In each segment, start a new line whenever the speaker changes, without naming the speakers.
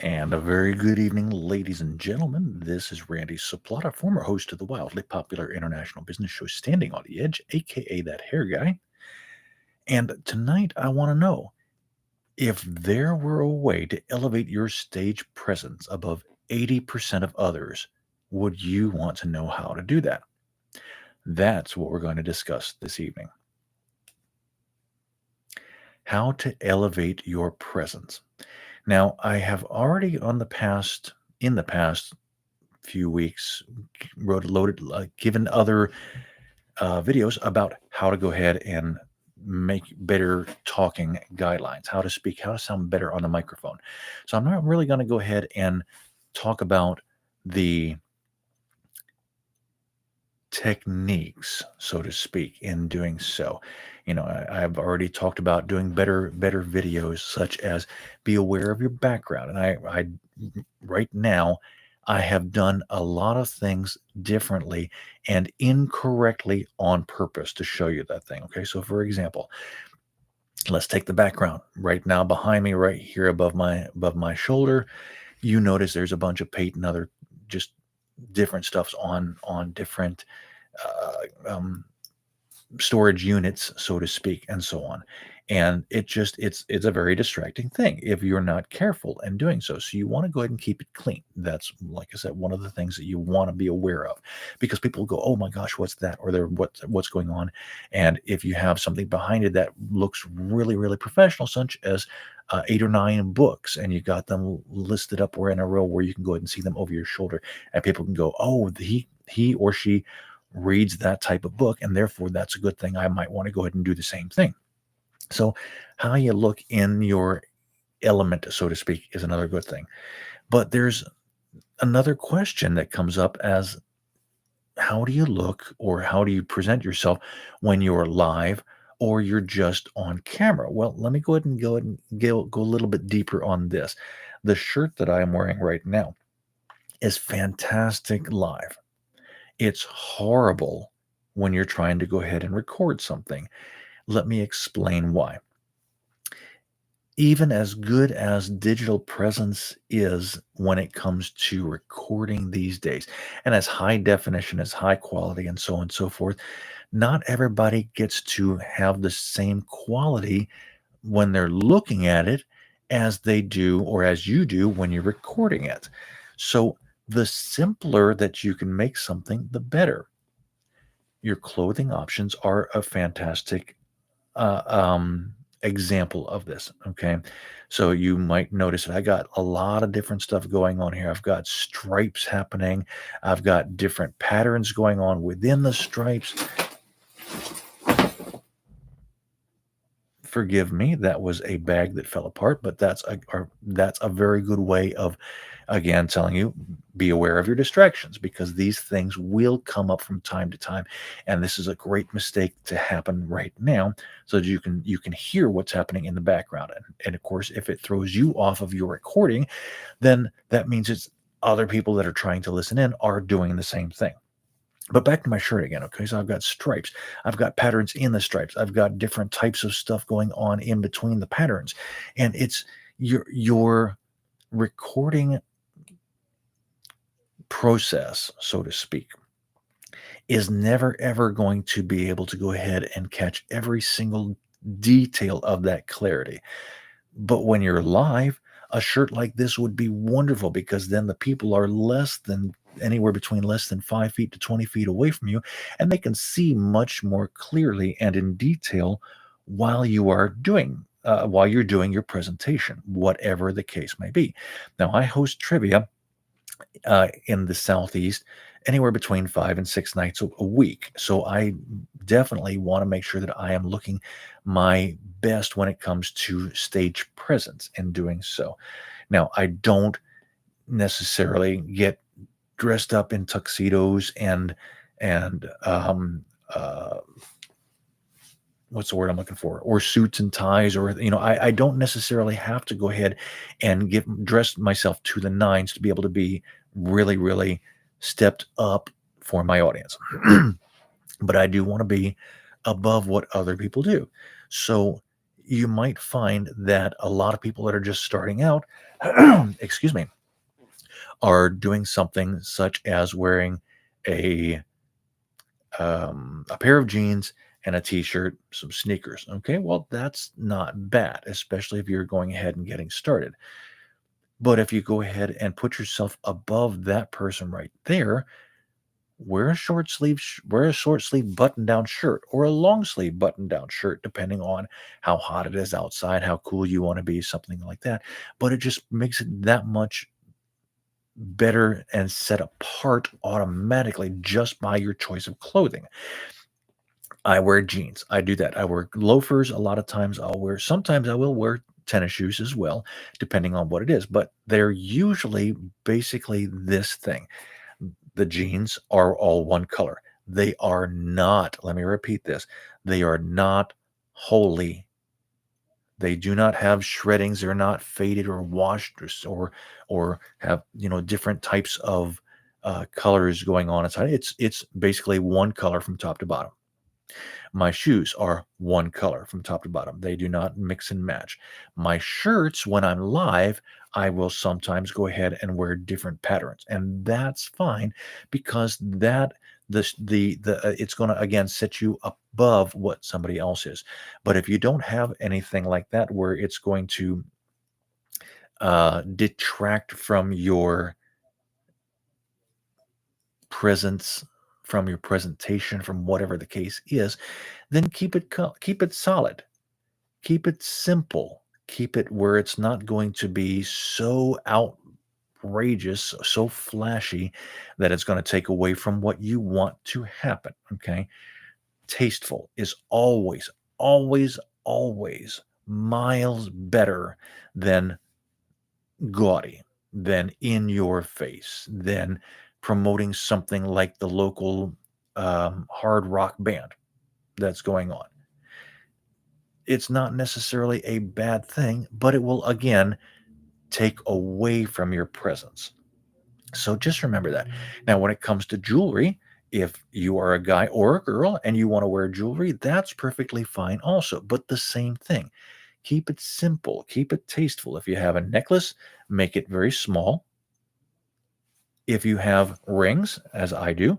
And a very good evening, ladies and gentlemen. This is Randy Saplata, former host of the wildly popular international business show Standing on the Edge, aka That Hair Guy. And tonight I want to know if there were a way to elevate your stage presence above 80% of others, would you want to know how to do that? That's what we're going to discuss this evening. How to elevate your presence. Now, I have already in the past few weeks given other videos about how to go ahead and make better talking guidelines, how to speak, how to sound better on the microphone. So I'm not really going to go ahead and talk about the techniques, so to speak, in doing so. I've already talked about doing better videos, such as be aware of your background. And I right now, I have done a lot of things differently and incorrectly on purpose to show you that thing. Okay, so for example, let's take the background right now behind me, right here above my shoulder. You notice there's a bunch of paint and other just different stuffs on different um, storage units, so to speak, and so on. And it's a very distracting thing if you're not careful in doing so. So you want to go ahead and keep it clean. That's, like I said, one of the things that you want to be aware of, because people go, "Oh my gosh, what's that?" Or they're what's going on. And if you have something behind it that looks really really professional, such as 8 or 9 books, and you got them listed up or in a row where you can go ahead and see them over your shoulder, and people can go, "Oh, he or she reads that type of book, and therefore that's a good thing. I might want to go ahead and do the same thing." So, how you look in your element, so to speak, is another good thing. But there's another question that comes up as, how do you look or how do you present yourself when you're live or you're just on camera? Well, let me go a little bit deeper on this. The shirt that I am wearing right now is fantastic live. It's horrible when you're trying to go ahead and record something. Let me explain why. Even as good as digital presence is when it comes to recording these days, and as high definition, as high quality, and so on and so forth, not everybody gets to have the same quality when they're looking at it as they do or as you do when you're recording it. So the simpler that you can make something, the better. Your clothing options are a fantastic uh, um, example of this. Okay. So you might notice that I got a lot of different stuff going on here. I've got stripes happening, I've got different patterns going on within the stripes. Forgive me, that was a bag that fell apart, but that's a very good way of, again, telling you, be aware of your distractions, because these things will come up from time to time, and this is a great mistake to happen right now, so that you can hear what's happening in the background. And of course, if it throws you off of your recording, then that means it's other people that are trying to listen in are doing the same thing. But back to my shirt again. Okay, so I've got stripes, I've got patterns in the stripes, I've got different types of stuff going on in between the patterns, and it's your recording process, so to speak, is never ever going to be able to go ahead and catch every single detail of that clarity. But when you're live, a shirt like this would be wonderful, because then the people are less than anywhere between less than 5 feet to 20 feet away from you, and they can see much more clearly and in detail while you're doing your presentation, whatever the case may be. Now, I host trivia in the Southeast anywhere between 5 and 6 nights a week. So I definitely want to make sure that I am looking my best when it comes to stage presence in doing so. Now, I don't necessarily get dressed up in tuxedos and uh, what's the word I'm looking for? Or suits and ties, or I don't necessarily have to go ahead and get dressed myself to the nines to be able to be really, really stepped up for my audience. But I do want to be above what other people do. So you might find that a lot of people that are just starting out, excuse me, are doing something such as wearing a a pair of jeans and a t-shirt, some sneakers. Okay, well, that's not bad, especially if you're going ahead and getting started. But if you go ahead and put yourself above that person right there, wear a short sleeve button down shirt or a long sleeve button down shirt, depending on how hot it is outside, how cool you want to be, something like that. But it just makes it that much better and set apart automatically just by your choice of clothing. I wear jeans. I do that. I wear loafers. A lot of times sometimes I will wear tennis shoes as well, depending on what it is. But they're usually basically this thing. The jeans are all one color. They are not, let me repeat this, they are not wholly. They do not have shreddings. They're not faded or washed or have different types of colors going on inside. It's basically one color from top to bottom. My shoes are one color from top to bottom. They do not mix and match. My shirts, when I'm live, I will sometimes go ahead and wear different patterns, and that's fine because it's going to again set you above what somebody else is. But if you don't have anything like that, where it's going to detract from your presence, from your presentation, from whatever the case is, then keep it solid, keep it simple, keep it where it's not going to be so outrageous, so flashy that it's going to take away from what you want to happen. Okay, tasteful is always miles better than gaudy, than in your face, than promoting something like the local hard rock band that's going on. It's not necessarily a bad thing, but it will again take away from your presence. So just remember that. Now, when it comes to jewelry, if you are a guy or a girl and you want to wear jewelry, that's perfectly fine also. But the same thing, keep it simple, keep it tasteful. If you have a necklace, make it very small. If you have rings, as I do,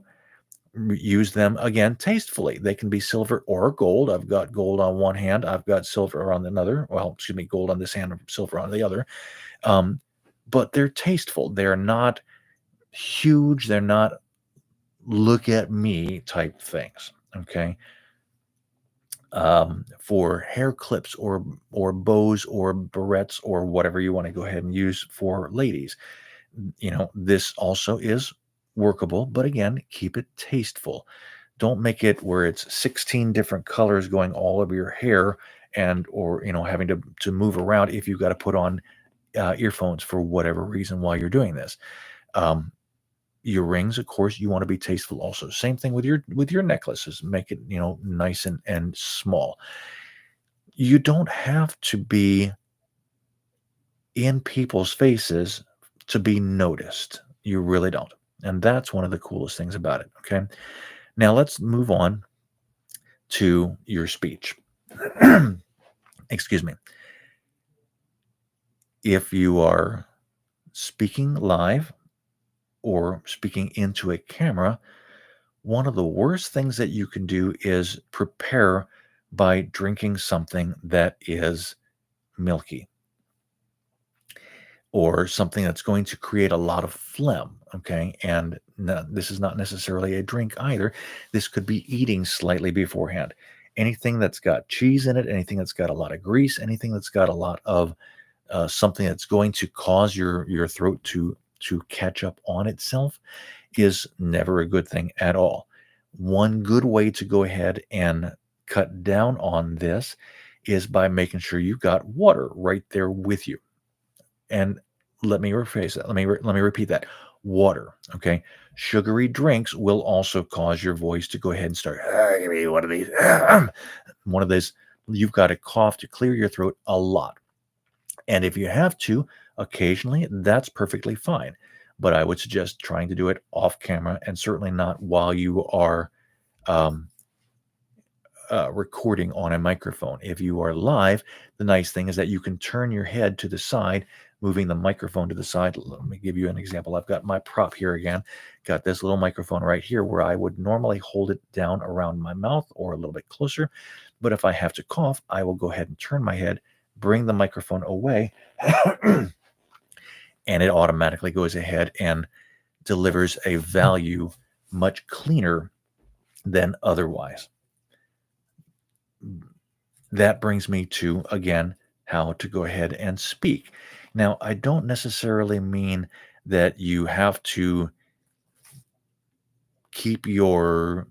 use them again tastefully. They can be silver or gold. I've got gold on one hand, I've got silver on another. Well, excuse me, gold on this hand, silver on the other. Um, but they're tasteful. They're not huge. They're not look at me type things. Okay. For hair clips or bows or barrettes or whatever you want to go ahead and use for ladies, this also is workable, but again, keep it tasteful. Don't make it where it's 16 different colors going all over your hair and or having to move around if you've got to put on earphones for whatever reason while you're doing this. Um, your rings, of course, you want to be tasteful also. Same thing with your necklaces. Make it nice and small. You don't have to be in people's faces to be noticed. You really don't. And that's one of the coolest things about it. Okay. Now let's move on to your speech. Excuse me. If you are speaking live or speaking into a camera, one of the worst things that you can do is prepare by drinking something that is milky or something that's going to create a lot of phlegm. Okay. And this is not necessarily a drink either. This could be eating slightly beforehand. Anything that's got cheese in it, anything that's got a lot of grease, anything that's got a lot of something that's going to cause your throat to catch up on itself is never a good thing at all. One good way to go ahead and cut down on this is by making sure you've got water right there with you. And let me rephrase that. Let me repeat that. Water. Okay. Sugary drinks will also cause your voice to go ahead and start. Give me one of these. One of those. You've got to cough to clear your throat a lot. And if you have to, occasionally, that's perfectly fine. But I would suggest trying to do it off camera and certainly not while you are recording on a microphone. If you are live, the nice thing is that you can turn your head to the side, moving the microphone to the side. Let me give you an example. I've got my prop here again, got this little microphone right here where I would normally hold it down around my mouth or a little bit closer. But if I have to cough, I will go ahead and turn my head, bring the microphone away, and it automatically goes ahead and delivers a value much cleaner than otherwise. That brings me to, again, how to go ahead and speak. Now, I don't necessarily mean that you have to keep your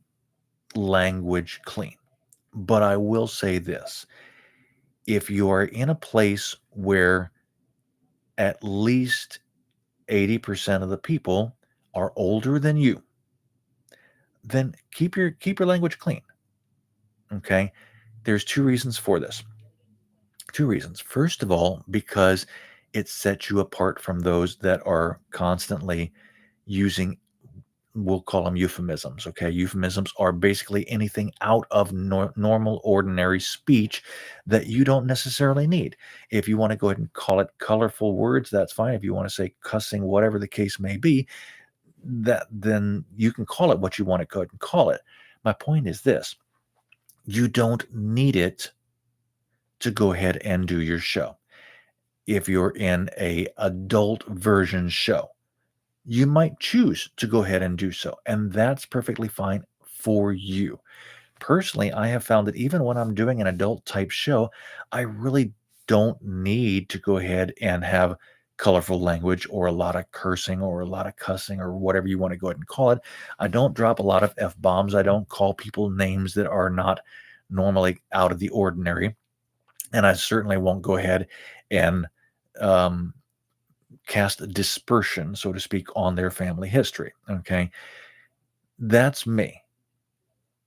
language clean, but I will say this. If you are in a place where at least 80% of the people are older than you, then keep your language clean. Okay? There's two reasons for this. Two reasons. First of all, because it sets you apart from those that are constantly using, we'll call them euphemisms. Okay. Euphemisms are basically anything out of normal, ordinary speech that you don't necessarily need. If you want to go ahead and call it colorful words, that's fine. If you want to say cussing, whatever the case may be, then you can call it what you want to go ahead and call it. My point is this: you don't need it to go ahead and do your show. If you're in a adult version show, you might choose to go ahead and do so, and that's perfectly fine for you. Personally, I have found that even when I'm doing an adult type show, I really don't need to go ahead and have colorful language or a lot of cursing or a lot of cussing or whatever you want to go ahead and call it. I don't drop a lot of F bombs. I don't call people names that are not normally out of the ordinary. And I certainly won't go ahead and um, cast dispersion, so to speak, on their family history. Okay. That's me.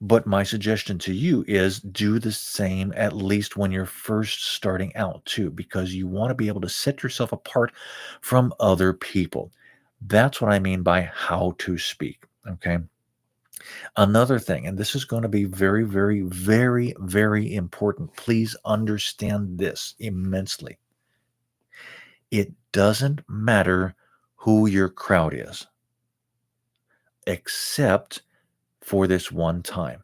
But my suggestion to you is do the same, at least when you're first starting out, too, because you want to be able to set yourself apart from other people. That's what I mean by how to speak. Okay. Another thing, and this is going to be very, very, very, very important. Please understand this immensely. It doesn't matter who your crowd is, except for this one time.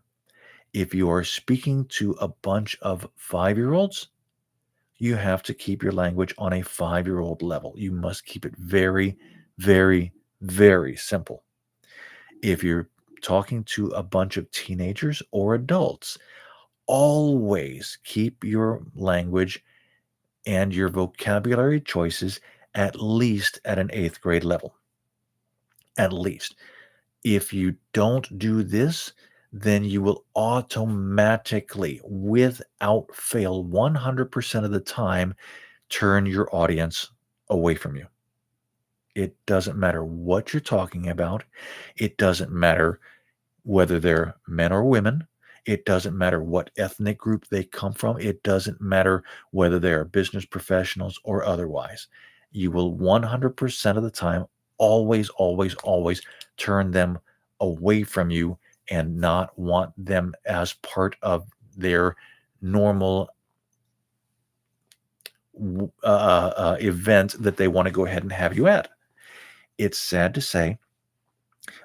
If you are speaking to a bunch of 5-year-olds, you have to keep your language on a 5-year-old level. You must keep it very, very, very simple. If you're talking to a bunch of teenagers or adults, always keep your language and your vocabulary choices at least at an 8th grade level. At least. If you don't do this, then you will automatically, without fail, 100% of the time, turn your audience away from you. It doesn't matter what you're talking about. It doesn't matter whether they're men or women. It doesn't matter what ethnic group they come from. It doesn't matter whether they are business professionals or otherwise. You will 100% of the time always, always, always turn them away from you and not want them as part of their normal event that they want to go ahead and have you at. It's sad to say,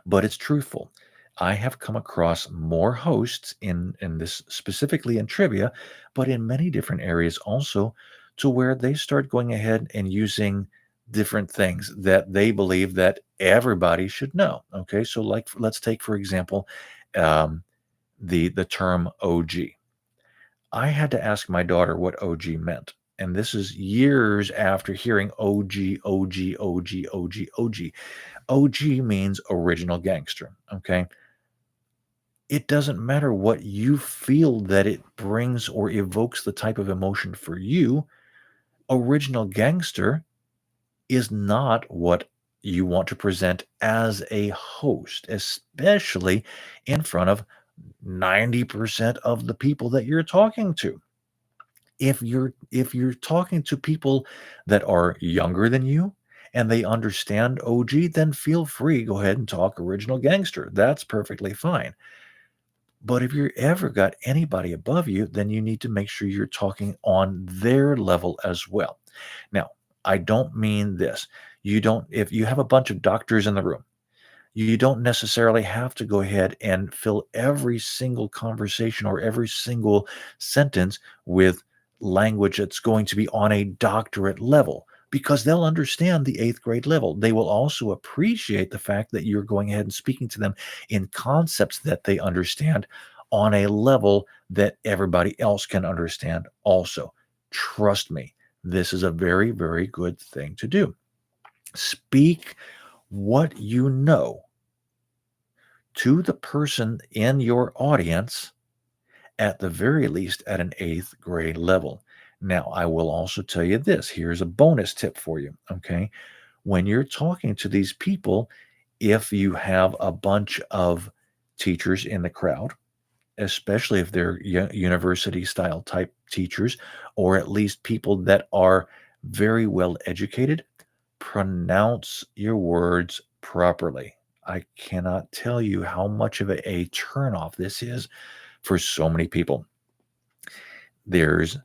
but it's truthful. I have come across more hosts in this, specifically in trivia, but in many different areas also, to where they start going ahead and using different things that they believe that everybody should know. Okay, so like let's take for example um, the term OG. I had to ask my daughter what OG meant. And this is years after hearing OG, OG, OG, OG, OG. OG means original gangster. Okay. It doesn't matter what you feel that it brings or evokes the type of emotion for you. Original gangster is not what you want to present as a host, especially in front of 90% of the people that you're talking to. If you're talking to people that are younger than you and they understand OG, then feel free, go ahead and talk original gangster. That's perfectly fine. But if you're ever got anybody above you, then you need to make sure you're talking on their level as well. Now, I don't mean this. You don't, if you have a bunch of doctors in the room, you don't necessarily have to go ahead and fill every single conversation or every single sentence with language that's going to be on a doctorate level because they'll understand the eighth grade level. They will also appreciate the fact that you're going ahead and speaking to them in concepts that they understand on a level that everybody else can understand also. Trust me, this is a very, very good thing to do. Speak what you know to the person in your audience, at the very least at an eighth grade level. Now, I will also tell you this. Here's a bonus tip for you. Okay. When you're talking to these people, if you have a bunch of teachers in the crowd, especially if they're university style type teachers, or at least people that are very well educated, pronounce your words properly. I cannot tell you how much of a turnoff this is for so many people. There's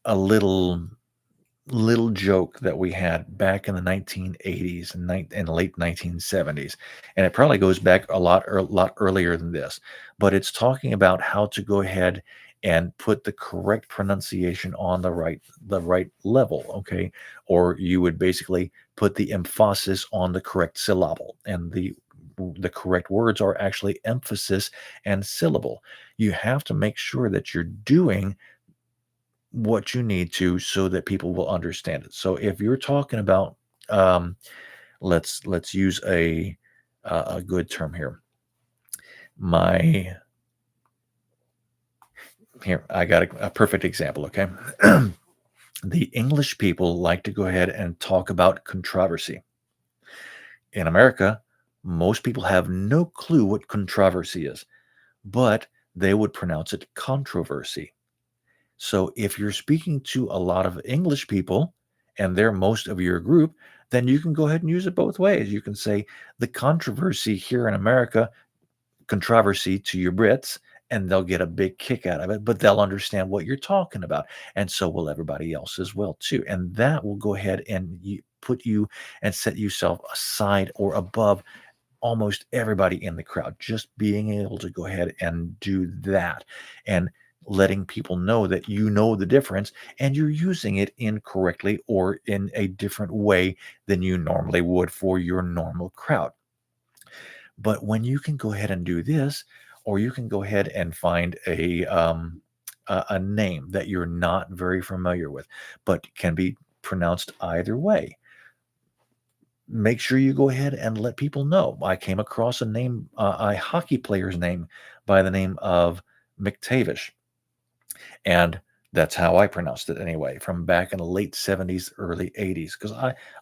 a little joke that we had back in the 1980s and late 1970s, and it probably goes back a lot earlier than this, but it's talking about how to go ahead and put the correct pronunciation on the right level, okay? Or you would basically put the emphasis on the correct syllable, and the correct words are actually emphasis and syllable. You have to make sure that you're doing what you need to so that people will understand it. So if you're talking about, um, let's use a good term here. My Here, I got a perfect example. Okay, the English people like to go ahead and talk about controversy. In America, most people have no clue what controversy is, but they would pronounce it controversy. So if you're speaking to a lot of English people and they're most of your group, then you can go ahead and use it both ways. You can say the controversy here in America, controversy to your Brits, and they'll get a big kick out of it, but they'll understand what you're talking about. And so will everybody else as well, too. And that will go ahead and put you and set yourself aside or above almost everybody in the crowd. Just being able to go ahead and do that and letting people know that you know the difference and you're using it incorrectly or in a different way than you normally would for your normal crowd. But when you can go ahead and do this, or you can go ahead and find a name that you're not very familiar with, but can be pronounced either way, make sure you go ahead and let people know. I came across a hockey player's name by the name of McTavish, and that's how I pronounced it anyway, from back in the late 70s, early 80s, because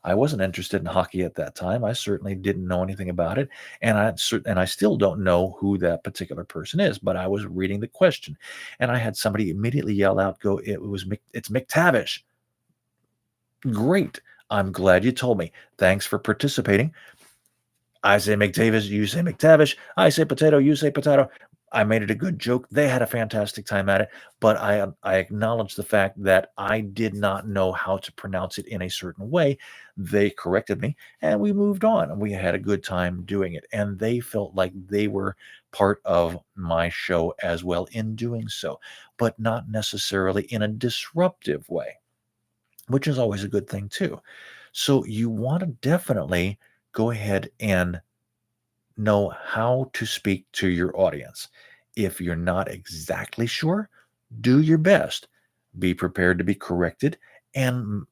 I wasn't interested in hockey at that time. I certainly didn't know anything about it, and I still don't know who that particular person is. But I was reading the question, and I had somebody immediately yell out, "Go! It's McTavish." Great. I'm glad you told me. Thanks for participating. I say McDavis, you say McTavish. I say potato, you say potato. I made it a good joke. They had a fantastic time at it, but I acknowledge the fact that I did not know how to pronounce it in a certain way. They corrected me, and we moved on, and we had a good time doing it. And they felt like they were part of my show as well in doing so, but not necessarily in a disruptive way, which is always a good thing too. So you want to definitely go ahead and know how to speak to your audience. If you're not exactly sure, do your best. Be prepared to be corrected and,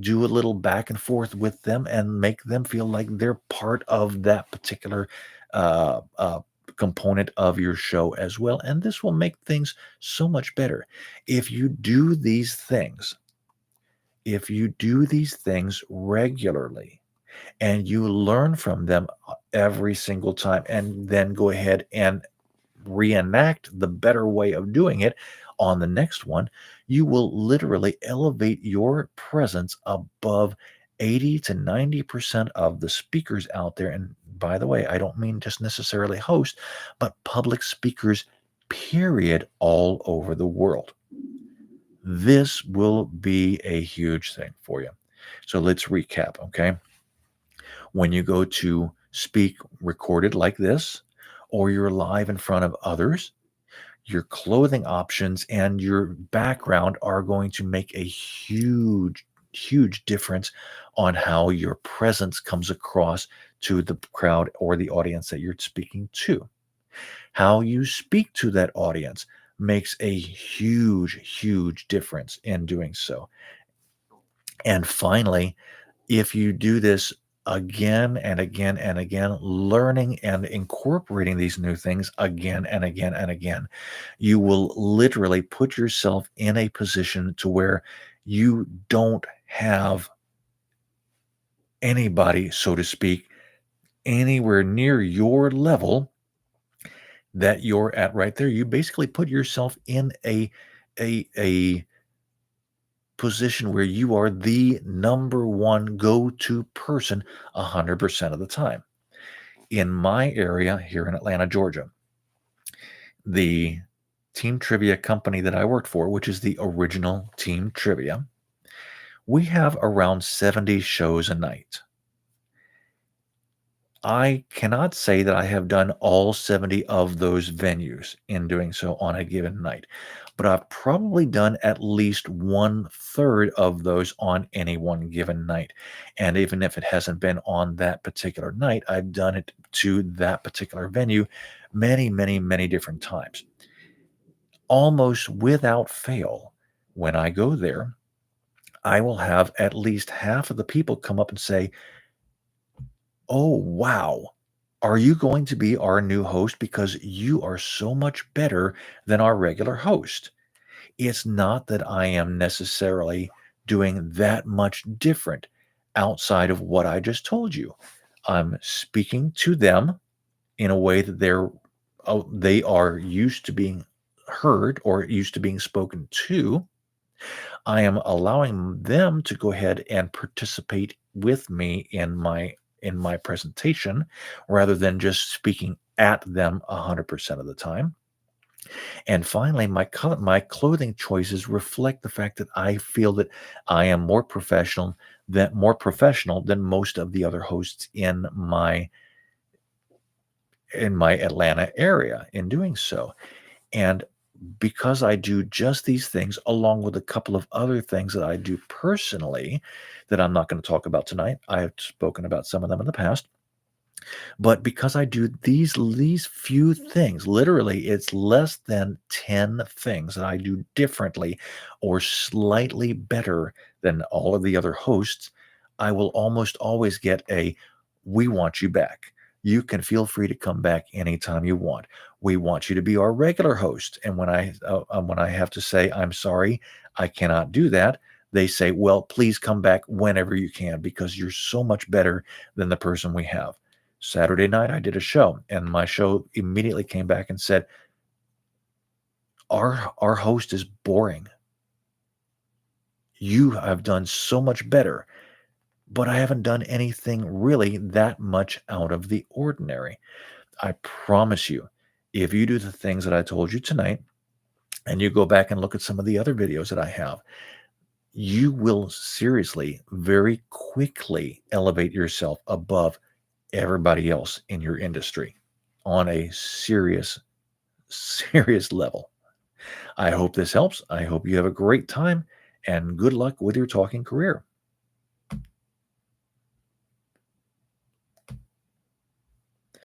do a little back and forth with them and make them feel like they're part of that particular uh, uh, component of your show as well. And this will make things so much better. If you do these things, if you do these things regularly, and you learn from them every single time and then go ahead and reenact the better way of doing it on the next one, you will literally elevate your presence above 80 to 90% of the speakers out there. And by the way, I don't mean just necessarily hosts, but public speakers period, all over the world. This will be a huge thing for you. So let's recap, okay? When you go to speak recorded like this, or you're live in front of others, your clothing options and your background are going to make a huge difference on how your presence comes across to the crowd or the audience that you're speaking to. How you speak to that audience makes a huge difference in doing so. And finally, if you do this again and again and again, learning and incorporating these new things again and again and again, you will literally put yourself in a position to where you don't have anybody, so to speak, anywhere near your level that you're at right there. You basically put yourself in a position where you are the number one go-to person 100% of the time. In my area here in Atlanta, Georgia, the team trivia company that I worked for, which is the original team trivia, we have around 70 shows a night. I cannot say that I have done all 70 of those venues in doing so on a given night, but I've probably done at least one third of those on any one given night. And even if it hasn't been on that particular night, I've done it to that particular venue many different times. Almost without fail, when I go there, I will have at least half of the people come up and say, "Oh, wow. Are you going to be our new host? Because you are so much better than our regular host." It's not that I am necessarily doing that much different outside of what I just told you. I'm speaking to them in a way that they are used to being heard or used to being spoken to. I am allowing them to go ahead and participate with me in my presentation rather than just speaking at them 100% of the time. And finally, my clothing choices reflect the fact that I feel that I am more professional than most of the other hosts in my Atlanta area in doing so. And because I do just these things, along with a couple of other things that I do personally that I'm not going to talk about tonight, I have spoken about some of them in the past. But because I do these few things, literally, it's less than 10 things that I do differently or slightly better than all of the other hosts, I will almost always get a, "We want you back. You can feel free to come back anytime you want. We want you to be our regular host." And when I have to say, "I'm sorry, I cannot do that," they say, "Well, please come back whenever you can because you're so much better than the person we have." Saturday night, I did a show, and my show immediately came back and said, our host is boring. You have done so much better, but I haven't done anything really that much out of the ordinary." I promise you, if you do the things that I told you tonight, and you go back and look at some of the other videos that I have, you will seriously, very quickly elevate yourself above everybody else in your industry on a serious level. I hope this helps. I hope you have a great time and good luck with your talking career.